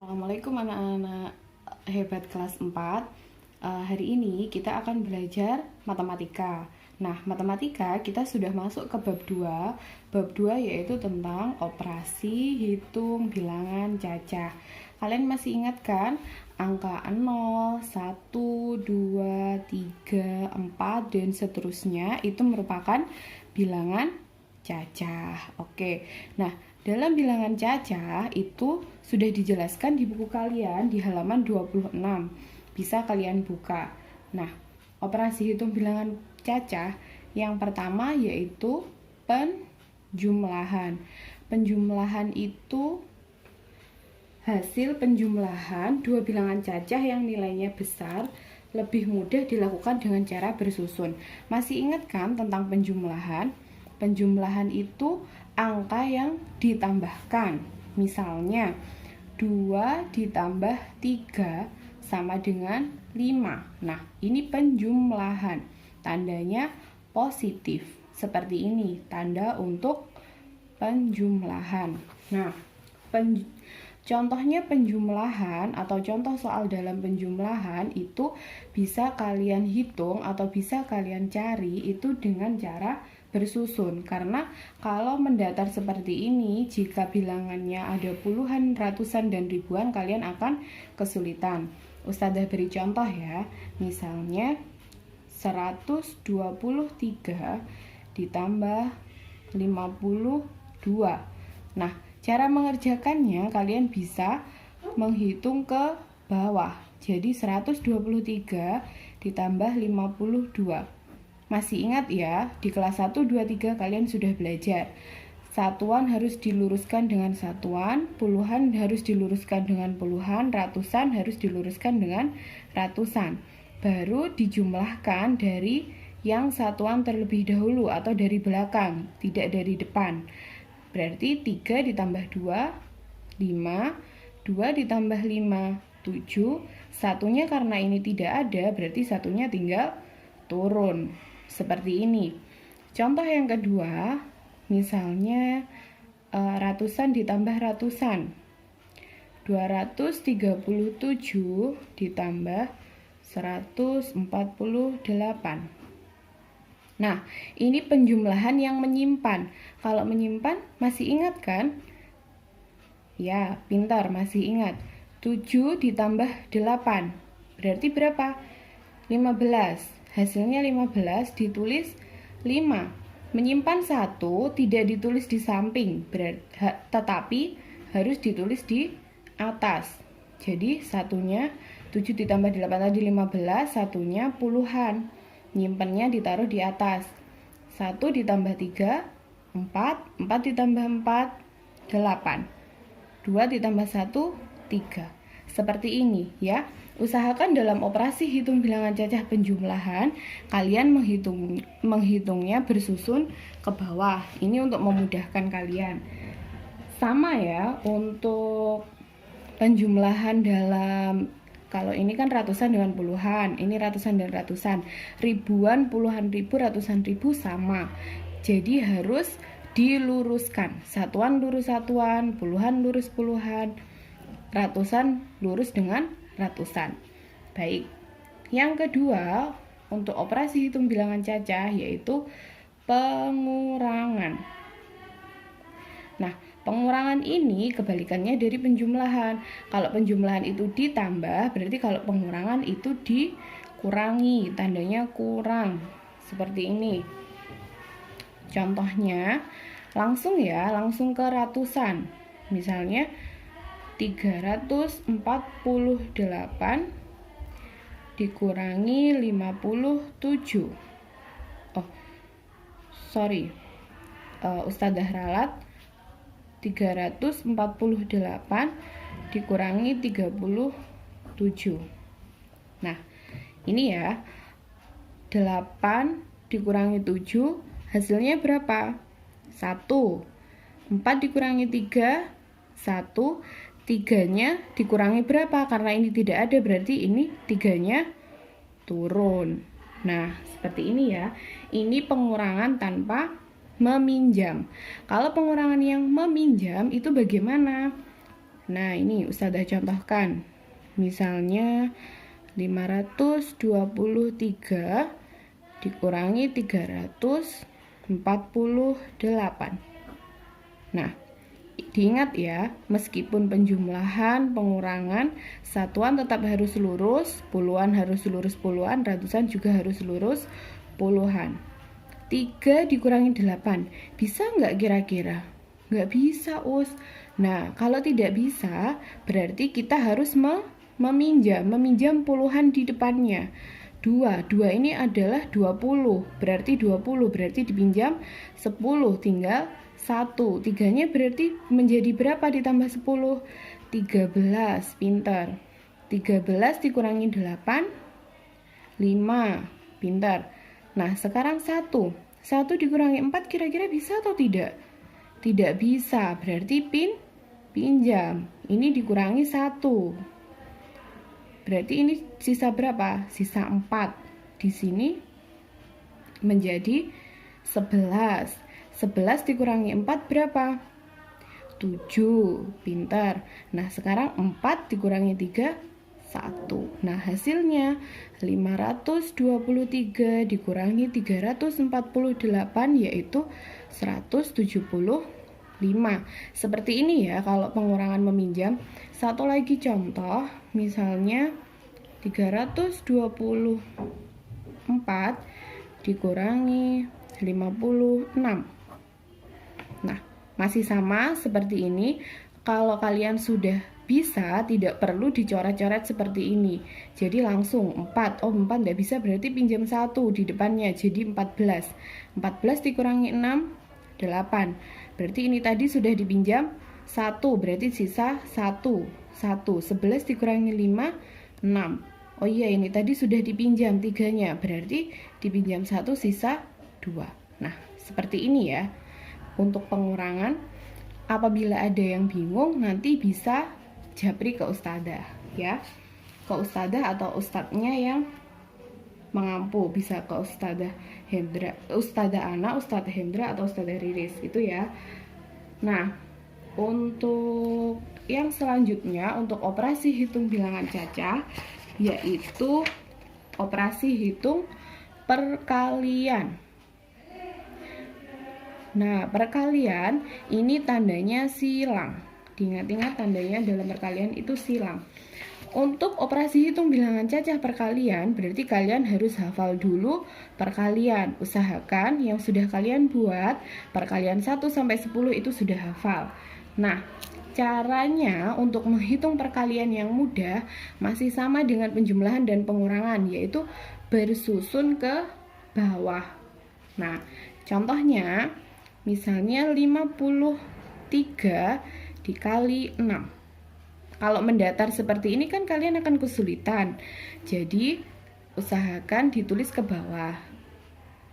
Assalamualaikum anak-anak hebat kelas 4. Hari ini kita akan belajar matematika. Nah, matematika kita sudah masuk ke bab 2. Bab 2 yaitu tentang operasi, hitung, bilangan, cacah. Kalian masih ingat kan? Angka 0, 1, 2, 3, 4, dan seterusnya itu merupakan bilangan cacah. Oke. Nah, dalam bilangan cacah itu sudah dijelaskan di buku kalian di halaman 26. Bisa kalian buka. Nah, operasi hitung bilangan cacah yang pertama yaitu penjumlahan. Penjumlahan itu hasil penjumlahan dua bilangan cacah yang nilainya besar lebih mudah dilakukan dengan cara bersusun. Masih ingat kan tentang penjumlahan? Penjumlahan itu angka yang ditambahkan. Misalnya 2 ditambah 3 sama dengan 5. Nah, ini penjumlahan. Tandanya positif. Seperti ini, tanda untuk penjumlahan. Nah, contohnya penjumlahan atau contoh soal dalam penjumlahan itu bisa kalian hitung atau bisa kalian cari itu dengan cara bersusun. Karena kalau mendatar seperti ini, jika bilangannya ada puluhan, ratusan, dan ribuan, kalian akan kesulitan. Ustazah beri contoh ya. Misalnya 123 ditambah 52. Nah, cara mengerjakannya kalian bisa menghitung ke bawah. Jadi 123 ditambah 52. Masih ingat ya, di kelas 1, 2, 3 kalian sudah belajar. Satuan harus diluruskan dengan satuan, puluhan harus diluruskan dengan puluhan, ratusan harus diluruskan dengan ratusan. Baru dijumlahkan dari yang satuan terlebih dahulu atau dari belakang, tidak dari depan. Berarti 3 ditambah 2, 5, 2 ditambah 5, 7. Satunya karena ini tidak ada, berarti satunya tinggal turun. Seperti ini. Contoh yang kedua, misalnya ratusan ditambah ratusan. 237 ditambah 148. Nah, ini penjumlahan yang menyimpan. Kalau menyimpan, masih ingat kan? Ya, pintar, masih ingat. 7 ditambah 8. Berarti berapa? 15. Hasilnya 15 ditulis 5. Menyimpan 1 tidak ditulis di samping, tetapi harus ditulis di atas. Jadi satunya 7 ditambah 8 tadi 15, satunya puluhan. Nyimpennya ditaruh di atas. 1 ditambah 3, 4. 4 ditambah 4, 8. 2 ditambah 1, 3. Seperti ini ya. Usahakan dalam operasi hitung bilangan cacah penjumlahan, kalian menghitungnya bersusun ke bawah. Ini untuk memudahkan kalian. Sama ya, untuk penjumlahan dalam, kalau ini kan ratusan dengan puluhan, ini ratusan dan ratusan. Ribuan, puluhan ribu, ratusan ribu sama. Jadi harus diluruskan. Satuan lurus satuan, puluhan lurus puluhan, ratusan lurus dengan ratusan. Baik. Yang kedua, untuk operasi hitung bilangan cacah yaitu pengurangan. Nah, pengurangan ini kebalikannya dari penjumlahan. Kalau penjumlahan itu ditambah, berarti kalau pengurangan itu dikurangi, tandanya kurang. Seperti ini. Contohnya, langsung ke ratusan. Misalnya 348 dikurangi 57. Ustazah ralat. 348 dikurangi 37. Nah, ini ya. 8 dikurangi 7, hasilnya berapa? 1. 4 dikurangi 3, 1. 3-nya dikurangi berapa? Karena ini tidak ada, berarti ini 3-nya turun. Nah, seperti ini ya. Ini pengurangan tanpa meminjam. Kalau pengurangan yang meminjam itu bagaimana? Nah, ini Ustazah contohkan. Misalnya 523 dikurangi 348. Nah, diingat ya, meskipun penjumlahan, pengurangan, satuan tetap harus lurus, puluhan harus lurus puluhan, ratusan juga harus lurus puluhan. 3 dikurangi 8, bisa nggak kira-kira? Nggak bisa, Us. Nah, kalau tidak bisa, berarti kita harus meminjam puluhan di depannya. 2 ini adalah 20, berarti dipinjam 10, tinggal 1. 3-nya berarti menjadi berapa ditambah 10? 13, pintar. 13 dikurangi 8, 5, pintar. Nah, sekarang 1 dikurangi 4 kira-kira bisa atau tidak? Tidak bisa, berarti pinjam. Ini dikurangi 1. Berarti ini sisa berapa? Sisa 4. Di sini menjadi 11. 11 dikurangi 4 berapa? 7. Pintar. Nah, sekarang 4 dikurangi 3, 1. Nah, hasilnya 523 dikurangi 348 yaitu 175. Seperti ini ya kalau pengurangan meminjam. Satu lagi contoh, misalnya 324 dikurangi 56. Nah, masih sama seperti ini. Kalau kalian sudah bisa, tidak perlu dicoret-coret seperti ini. Jadi langsung 4. Oh, 4 tidak bisa, berarti pinjam 1 di depannya. Jadi 14. 14 dikurangi 6, 8. Berarti ini tadi sudah dipinjam 1, berarti sisa 1. 11 dikurangi 5, 6. Oh iya, ini tadi sudah dipinjam 3-nya, berarti dipinjam 1, sisa 2. Nah, seperti ini ya. Untuk pengurangan, apabila ada yang bingung, nanti bisa japri ke ustadzah ya. Ke ustadzah atau ustadznya yang mengampu, bisa ke ustadzah Hendra, ustadzah Ana, ustadzah Hendra atau ustadzah Riris itu ya. Nah, untuk yang selanjutnya untuk operasi hitung bilangan cacah yaitu operasi hitung perkalian. Nah, perkalian ini tandanya silang. Diingat-ingat tandanya dalam perkalian itu silang. Untuk operasi hitung bilangan cacah perkalian, berarti kalian harus hafal dulu perkalian. Usahakan yang sudah kalian buat, perkalian 1 sampai 10 itu sudah hafal. Nah, caranya untuk menghitung perkalian yang mudah masih sama dengan penjumlahan dan pengurangan, yaitu bersusun ke bawah. Nah, contohnya misalnya 53 dikali 6. Kalau mendatar seperti ini kan kalian akan kesulitan. Jadi usahakan ditulis ke bawah.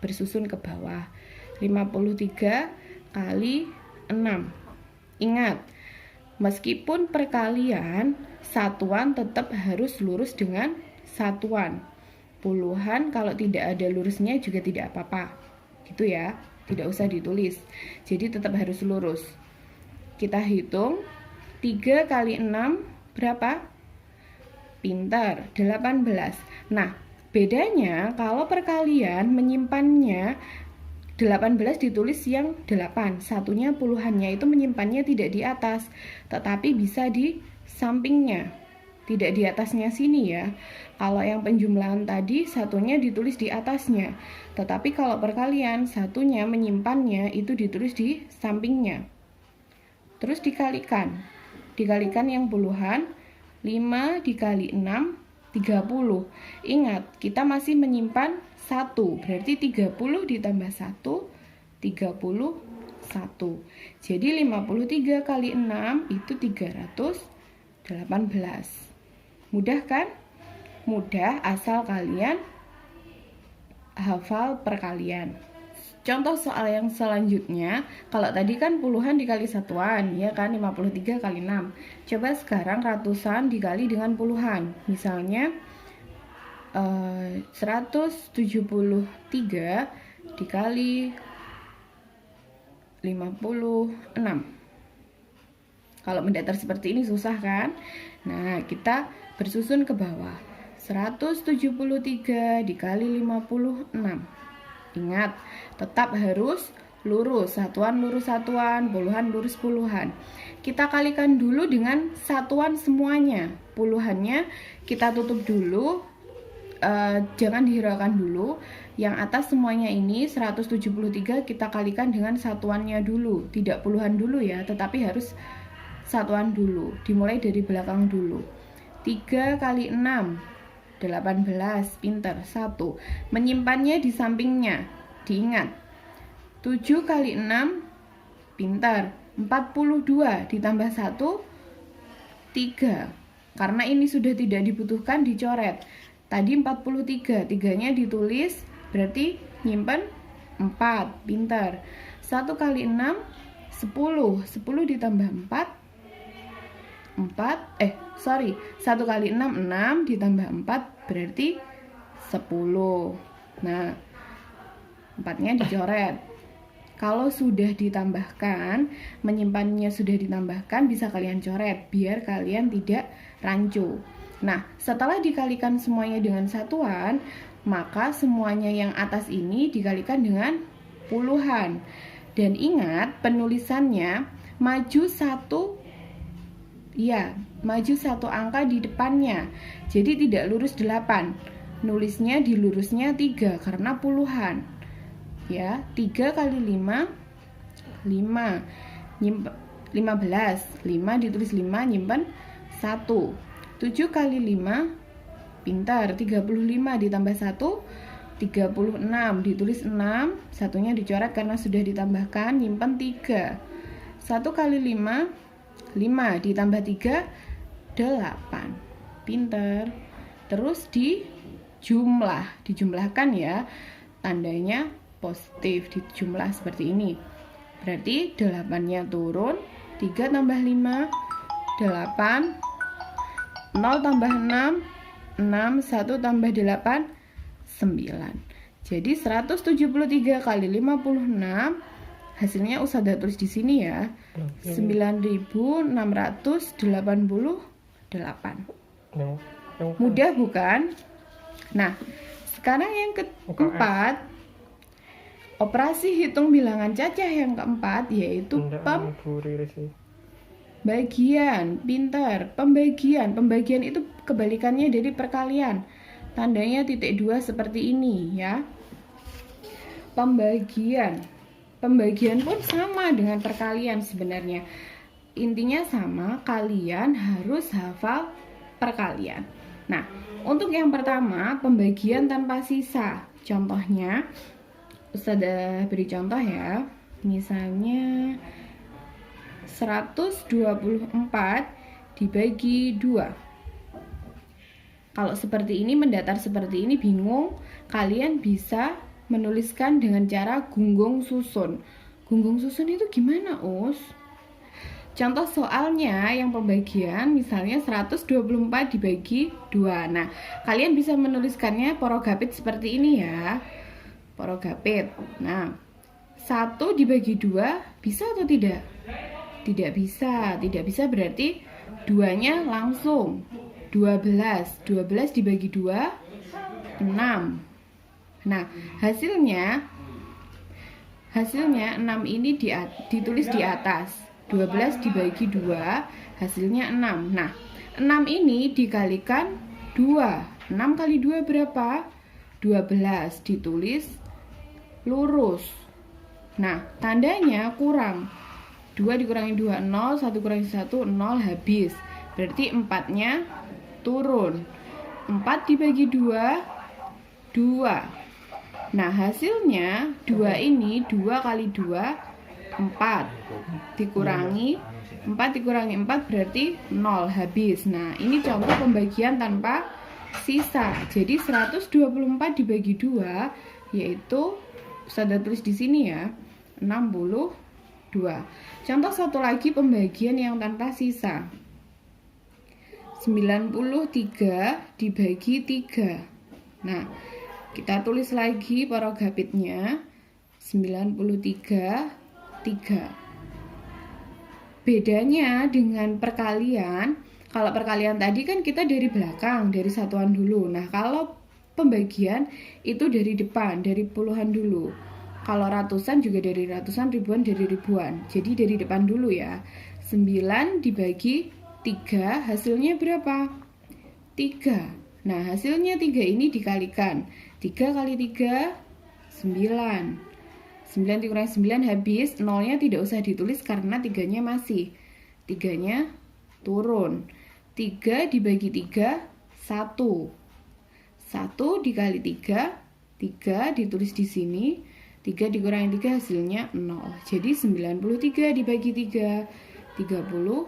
Bersusun ke bawah. 53 kali 6. Ingat, meskipun perkalian, satuan tetap harus lurus dengan satuan. Puluhan kalau tidak ada lurusnya juga tidak apa-apa. Gitu ya. Tidak usah ditulis. Jadi tetap harus lurus. Kita hitung 3 kali 6 berapa? Pintar, 18. Nah, bedanya kalau perkalian menyimpannya 18 ditulis yang 8. Satunya puluhannya itu menyimpannya tidak di atas, tetapi bisa di sampingnya. Tidak di atasnya sini ya. Kalau yang penjumlahan tadi satunya ditulis di atasnya. Tetapi kalau perkalian satunya menyimpannya itu ditulis di sampingnya. Terus dikalikan. Dikalikan yang puluhan. 5 dikali 6 30. Ingat, kita masih menyimpan 1. Berarti 30 ditambah 1 31. Jadi 53 kali 6 itu 318. Mudah kan? Mudah asal kalian hafal perkalian. Contoh soal yang selanjutnya, kalau tadi kan puluhan dikali satuan, ya kan 53 kali 6. Coba sekarang ratusan dikali dengan puluhan. Misalnya 173 dikali 56. Kalau mendatar seperti ini susah kan? Nah, kita bersusun ke bawah. 173 dikali 56. Ingat, tetap harus lurus. Satuan lurus satuan, puluhan lurus puluhan. Kita kalikan dulu dengan satuan semuanya. Puluhannya kita tutup dulu. Jangan dihiraukan dulu. Yang atas semuanya ini 173 kita kalikan dengan satuannya dulu. Tidak puluhan dulu ya, tetapi harus satuan dulu. Dimulai dari belakang dulu. 3 kali 6 18, pinter. 1. Menyimpannya di sampingnya. Diingat. 7 kali 6 pinter. 42 ditambah 1 3. Karena ini sudah tidak dibutuhkan dicoret. Tadi 43, 3-nya ditulis, berarti nyimpen 4, pintar. 1 kali 6, 10. 10 ditambah 4, 1 kali 6, 6 ditambah 4, berarti 10. Nah, 4-nya dicoret. Kalau sudah ditambahkan, menyimpannya sudah ditambahkan, bisa kalian coret, biar kalian tidak rancu. Nah, setelah dikalikan semuanya dengan satuan, maka semuanya yang atas ini dikalikan dengan puluhan. Dan ingat, penulisannya maju satu angka di depannya. Jadi tidak lurus 8. Nulisnya di lurusnya 3 karena puluhan. Ya, 3 kali 5 15. 5 ditulis 5, nyimpen 1. 7 kali 5, pintar. 35 ditambah 1, 36. Ditulis 6, satunya dicoret karena sudah ditambahkan, nyimpen 3. 1 kali 5, 5 ditambah 3, 8. Pintar. Terus dijumlahkan ya. Tandanya positif, dijumlah seperti ini. Berarti 8-nya turun, 3 tambah 5, 8. 0 tambah 6, 6, 1 tambah 8, 9. Jadi 173 kali 56, hasilnya Ustazah tulis di sini ya, 9.688. Mudah bukan? Nah, sekarang yang keempat, operasi hitung bilangan cacah yang keempat, yaitu Bagian, pintar. Pembagian itu kebalikannya dari perkalian. Tandanya titik 2 seperti ini ya. Pembagian pun sama dengan perkalian sebenarnya. Intinya sama, kalian harus hafal perkalian. Nah, untuk yang pertama, pembagian tanpa sisa. Contohnya, Ustazah beri contoh ya. Misalnya 124 dibagi 2. Kalau seperti ini, mendatar seperti ini bingung, kalian bisa menuliskan dengan cara gunggung susun. Gunggung susun itu gimana, Us? Contoh soalnya yang pembagian misalnya 124 dibagi 2. Nah, kalian bisa menuliskannya porogapit seperti ini ya. Porogapit. Nah, 1 dibagi 2 bisa atau tidak? Tidak bisa berarti 2-nya langsung 12 dibagi 2, 6. Nah, hasilnya 6 ini ditulis di atas. 12 dibagi 2, hasilnya 6. Nah, 6 ini dikalikan 2. 6 kali 2 berapa? 12, ditulis lurus. Nah, tandanya kurang. 2 dikurangi 2, 0, 1 kurangi 1, 0, habis. Berarti 4-nya turun. 4 dibagi 2, 2. Nah, hasilnya 2 ini, 2 kali 2, 4. Dikurangi 4 dikurangi 4 berarti 0, habis. Nah, ini contoh pembagian tanpa sisa. Jadi 124 dibagi 2 yaitu sudah tulis di sini ya, 62. Contoh satu lagi pembagian yang tanpa sisa. 93 dibagi 3. Nah, kita tulis lagi porogapitnya. 93 3. bedanya dengan perkalian, kalau perkalian tadi kan kita dari belakang, dari satuan dulu. Nah, kalau pembagian itu dari depan, dari puluhan dulu. Kalau ratusan juga dari ratusan, ribuan dari ribuan. Jadi dari depan dulu ya. 9 dibagi 3 hasilnya berapa? 3. Nah, hasilnya 3 ini dikalikan. 3 kali 3, 9. 9 dikurangi 9 habis, nolnya tidak usah ditulis karena 3-nya masih. 3-nya turun. 3 dibagi 3, 1. 1 dikali 3, 3 ditulis di sini. 3 dikurangi 3 hasilnya 0. Jadi 93 dibagi 3, 31.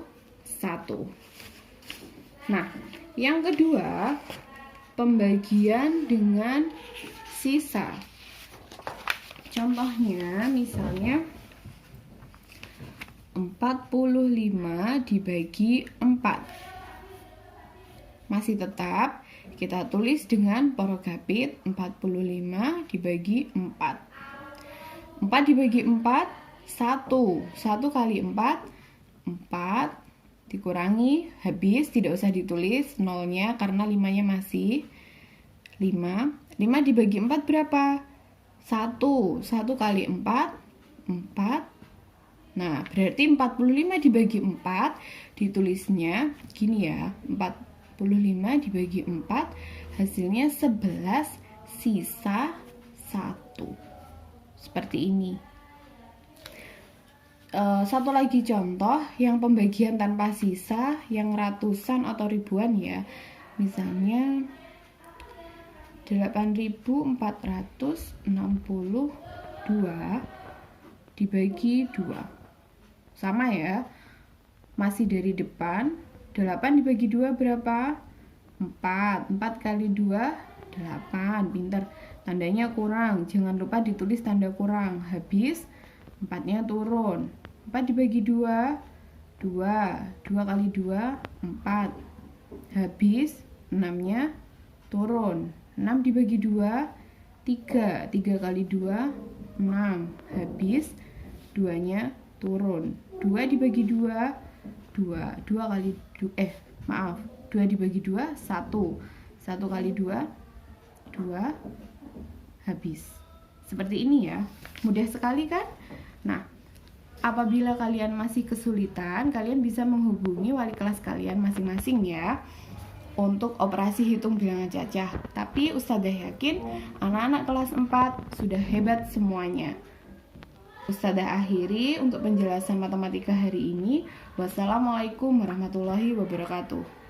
Nah, yang kedua, pembagian dengan sisa. Contohnya misalnya 45 dibagi 4. Masih tetap kita tulis dengan porogapit 45 dibagi 4. 4 dibagi 4, 1. 1 kali 4, 4 dikurangi, habis, tidak usah ditulis nolnya karena 5-nya masih 5. 5 dibagi 4 berapa? 1 kali 4, 4. Nah, berarti 45 dibagi 4 ditulisnya gini ya, 45 dibagi 4 hasilnya 11 sisa 1. Seperti ini. Satu lagi contoh yang pembagian tanpa sisa, yang ratusan atau ribuan ya. Misalnya 8.462 dibagi 2. Sama ya, masih dari depan. 8 dibagi 2 berapa? 4. 4 kali 2, 8. Pinter, tandanya kurang, jangan lupa ditulis tanda kurang. Habis 4-nya turun. 4 dibagi 2, 2. 2 kali 2, 4. Habis 6-nya turun. 6 dibagi 2, 3. 3 kali 2, 6. Habis 2-nya turun. 2 dibagi 2, 2. 2 kali 2 dibagi 2, 1. 1 kali 2, 2. Habis. Seperti ini ya. Mudah sekali kan? Nah, apabila kalian masih kesulitan, kalian bisa menghubungi wali kelas kalian masing-masing ya, untuk operasi hitung bilangan cacah. Tapi Ustazah yakin anak-anak kelas 4 sudah hebat semuanya. Ustazah akhiri untuk penjelasan matematika hari ini. Wassalamualaikum warahmatullahi wabarakatuh.